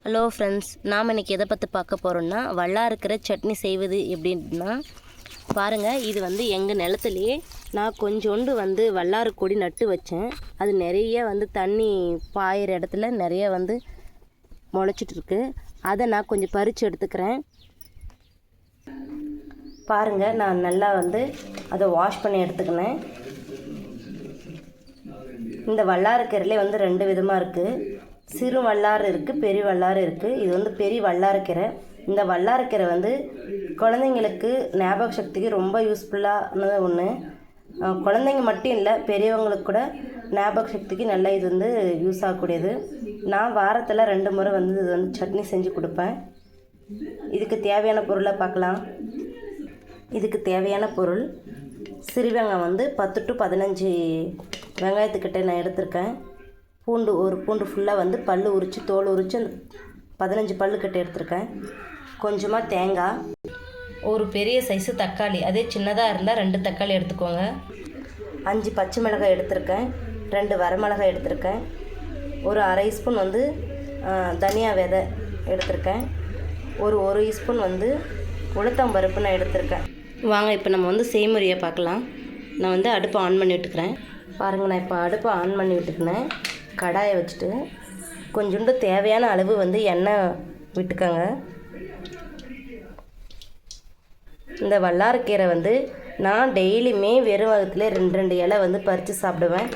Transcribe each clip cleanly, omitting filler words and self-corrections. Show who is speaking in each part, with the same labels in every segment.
Speaker 1: Hello friends, நாம் இன்றைக்கி எதை பற்றி பார்க்க போகிறோம்னா வல்லாரக்கீரை சட்னி செய்வது எப்படின்னா பாருங்கள். இது வந்து எங்கள் நிலத்துலையே நான் கொஞ்சோண்டு வல்லாறு கொடி நட்டு வச்சேன். அது நிறைய தண்ணி பாயிற இடத்துல நிறைய முளைச்சிட்ருக்கு. அதை நான் கொஞ்சம் பறித்து எடுத்துக்கிறேன். பாருங்கள், நான் நல்லா அதை வாஷ் பண்ணி எடுத்துக்கினேன். இந்த வல்லாரக்கீரையிலே ரெண்டு விதமாக இருக்குது. சிறு வல்லாறு இருக்குது, பெரிய வல்லாறு இருக்குது. இது பெரிய வல்லாரக்கீரை. இந்த வல்லாரக்கீரை குழந்தைங்களுக்கு ஞாபக சக்திக்கு ரொம்ப யூஸ்ஃபுல்லானது ஒன்று. குழந்தைங்க மட்டும் இல்லை, பெரியவங்களுக்கு கூட ஞாபக சக்திக்கு நல்லா இது யூஸ் ஆகக்கூடியது. நான் வாரத்தில் 2 முறை இது சட்னி செஞ்சு கொடுப்பேன். இதுக்கு தேவையான பொருளை பார்க்கலாம். இதுக்கு தேவையான பொருள் சிறு வெங்காயம் 10 to 15 வெங்காயத்துக்கிட்ட நான் எடுத்திருக்கேன். பூண்டு ஒரு பூண்டு ஃபுல்லாக பல் உரித்து தோல் உரித்து 15 பல்லுக்கிட்ட எடுத்திருக்கேன். கொஞ்சமாக தேங்காய், ஒரு பெரிய சைஸு தக்காளி, அதே சின்னதாக இருந்தால் 2 தக்காளி எடுத்துக்கோங்க. 5 பச்சை மிளகாய் எடுத்திருக்கேன். 2 வரமிளகாய் எடுத்திருக்கேன். ஒரு அரை ஸ்பூன் தனியா விதை எடுத்திருக்கேன். ஒரு ஸ்பூன் உளுத்தம் பருப்பு நான் எடுத்திருக்கேன். வாங்க, இப்போ நம்ம செய்முறையை பார்க்கலாம். நான் அடுப்பை ஆன் பண்ணி விட்டுக்கிறேன். பாருங்கள், நான் இப்போ அடுப்பை ஆன் பண்ணி விட்டுக்கினேன். கடாயை வச்சுட்டு கொஞ்சோண்டு தேவையான அளவு எண்ணெய் விட்டுக்கோங்க. இந்த வல்லாரக்கீரை நான் டெய்லியுமே வெறும் வகத்திலே 2 இலை பறித்து சாப்பிடுவேன்.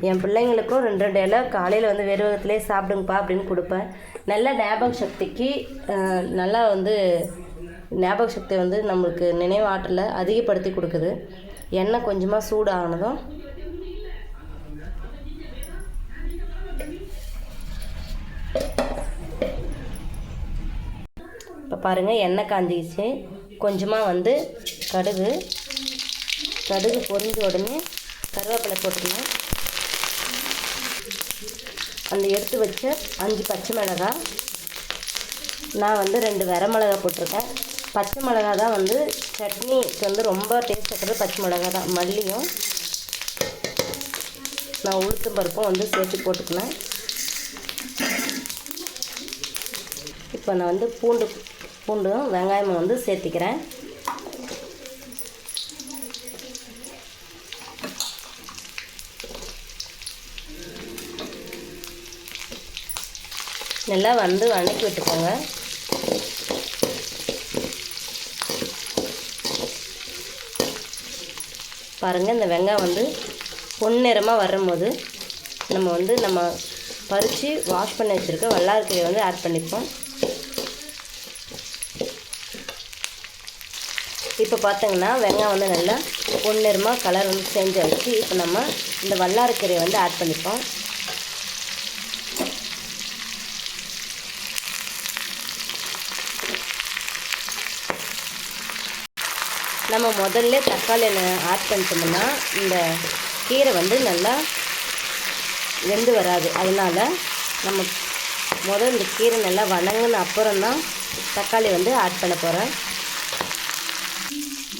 Speaker 1: என் பிள்ளைங்களுக்கும் 2 இலை காலையில் வெறும் வகத்திலே சாப்பிடுங்கப்பா அப்படின்னு கொடுப்பேன். நல்ல ஞாபக சக்திக்கு நல்லா ஞாபக சக்தி நம்மளுக்கு நினைவாற்றலை அதிகப்படுத்தி கொடுக்குது. எண்ணெய் கொஞ்சமாக சூடானதும் இப்போ பாருங்கள், எண்ணெய் காஞ்சிச்சு. கொஞ்சமாக கடுகு பொரிஞ்ச உடனே கருவேப்பிலை போட்டுக்கணும். அந்த எடுத்து வச்ச 5 பச்சை மிளகாய், நான் 2 வரமிளகாய் போட்டிருக்கேன். பச்சை மிளகாய் தான் சட்னிக்கு ரொம்ப டேஸ்ட் இருக்கிறது. பச்சை மிளகாய் தான். மல்லியும் நான் உளுத்தம் பருப்பும் சேர்த்து போட்டுக்கினேன். இப்போ நான் பூண்டும் வெங்காயமும் சேர்த்திக்கிறேன். நல்லா வதக்கி விட்டுக்கோங்க. பாருங்கள், இந்த வெங்காயம் பொன்னிறமாக வரும்போது நம்ம பறித்து வாஷ் பண்ணி வச்சுருக்க வல்லாரக்கீரையை ஆட் பண்ணிப்போம். இப்போ பார்த்தீங்கன்னா வெங்காயம் நல்லா பொன்னிறமாக கலர் சேஞ்ச் ஆகிடுச்சு. இப்போ நம்ம இந்த வல்லாரக்கீரையை ஆட் பண்ணிப்போம். நம்ம முதல்ல தக்காளி ஆட் பண்ணிட்டோம்னா இந்த கீரை நல்லா வெந்து வராது. அதனால் நம்ம இந்த கீரை நல்லா வதங்கின அப்புறம் தான் தக்காளி ஆட் பண்ண போகிறேன்.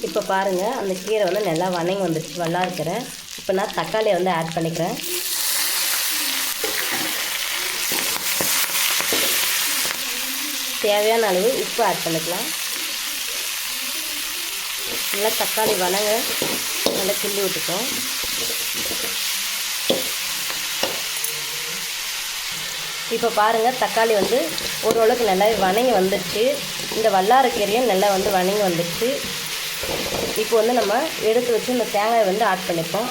Speaker 1: இப்போ பாருங்கள், அந்த கீரை நல்லா வதங்கி வந்துடுச்சு வல்லாரக்கீரை. இப்போ நான் தக்காளியை ஆட் பண்ணிக்கிறேன். தேவையான அளவு உப்பு ஆட் பண்ணிக்கலாம். நல்லா தக்காளி வதங்க நல்லா கிண்டி விட்டுக்கோம். இப்போ பாருங்கள், தக்காளி ஓரளவுக்கு நல்லா வதங்கி வந்துடுச்சு. இந்த வல்லாரக்கீரையும் நல்லா வதங்கி வந்துடுச்சு. இப்போ நம்ம எடுத்து வச்சு இந்த தேங்காயை ஆட் பண்ணிப்போம்.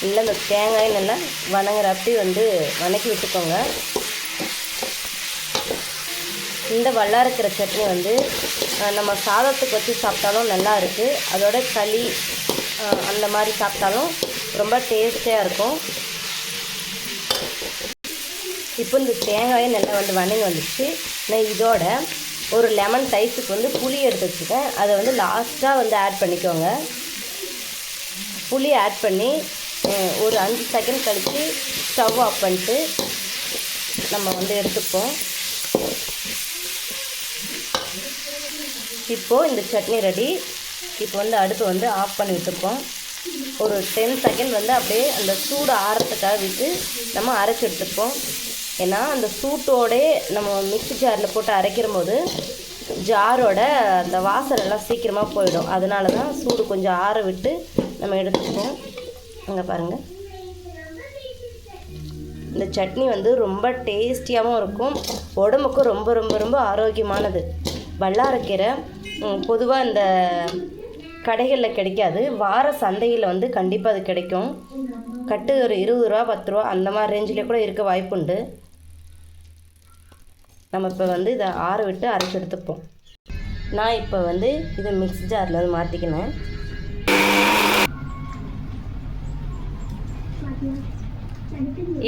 Speaker 1: இல்லை, இந்த தேங்காய் நல்லா வதங்குற அப்படி வதக்கி விட்டுக்கோங்க. இந்த வல்லாரக்கீரை சட்னி நம்ம சாதத்துக்கு வச்சு சாப்பிட்டாலும் நல்லா இருக்குது. அதோட களி அந்த மாதிரி சாப்பிட்டாலும் ரொம்ப டேஸ்டியாக இருக்கும். இப்போ இந்த தேங்காயை நல்லா வதங்கி வந்துடுச்சு. நான் இதோட ஒரு லெமன் சைஸுக்கு புளி எடுத்து வச்சுக்கேன். அதை லாஸ்ட்டாக ஆட் பண்ணிக்கோங்க. புளி ஆட் பண்ணி ஒரு 5 செகண்ட் கழித்து ஸ்டவ் ஆஃப் பண்ணிட்டு நம்ம எடுத்துப்போம். இப்போது இந்த சட்னி ரெடி. இப்போ அடுப்பு ஆஃப் பண்ணி விட்டுருக்கோம். ஒரு 10 செகண்ட் வந்து அப்படியே அந்த சூடு ஆறத்துக்காக விட்டு நம்ம அரைச்சி எடுத்துப்போம். ஏன்னா அந்த சூட்டோடே நம்ம மிக்ஸி ஜாரில் போட்டு அரைக்கிற போது ஜாரோட அந்த வாசனைலாம் சீக்கிரமாக போயிடும். அதனால தான் சூடு கொஞ்சம் ஆற விட்டு நம்ம எடுத்துப்போம். அங்கே பாருங்கள், இந்த சட்னி வந்து ரொம்ப டேஸ்டியாகவும் இருக்கும், உடம்புக்கும் ரொம்ப ரொம்ப ரொம்ப ஆரோக்கியமானது. வல்லாரக்கீரை பொதுவாக இந்த கடைகளில் கிடைக்காது, வார சந்தையில் வந்து கண்டிப்பாக அது கிடைக்கும். கட்டு ஒரு 20 ரூபா 10 ரூபா அந்த மாதிரி ரேஞ்சிலே கூட இருக்க வாய்ப்புண்டு. நம்ம இப்போ வந்து இதை ஆற விட்டு அரைச்சி எடுத்துப்போம். நான் இப்போ வந்து இதை மிக்ஸி ஜாரில் வந்து மாற்றிக்கினேன்.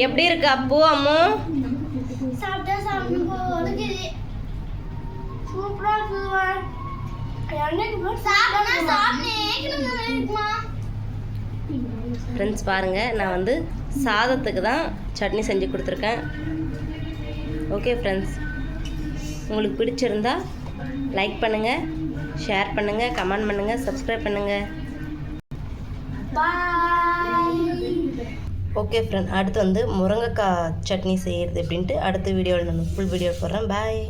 Speaker 1: எப்படி இருக்கு அப்பு அம்மு? ஃப்ரெண்ட்ஸ் பாருங்கள், நான் வந்து சாதத்துக்கு தான் சட்னி செஞ்சு கொடுத்துருக்கேன். ஓகே ஃப்ரெண்ட்ஸ், உங்களுக்கு பிடிச்சிருந்தா லைக் பண்ணுங்கள், ஷேர் பண்ணுங்கள், கமெண்ட் பண்ணுங்கள், சப்ஸ்கிரைப் பண்ணுங்கள். ஓகே ஃப்ரெண்ட், அடுத்து வந்து முருங்கைக்காய் சட்னி செய்கிறது அப்படின்ட்டு அடுத்த வீடியோவில் நான் ஃபுல் வீடியோ போடுறேன். பாய்.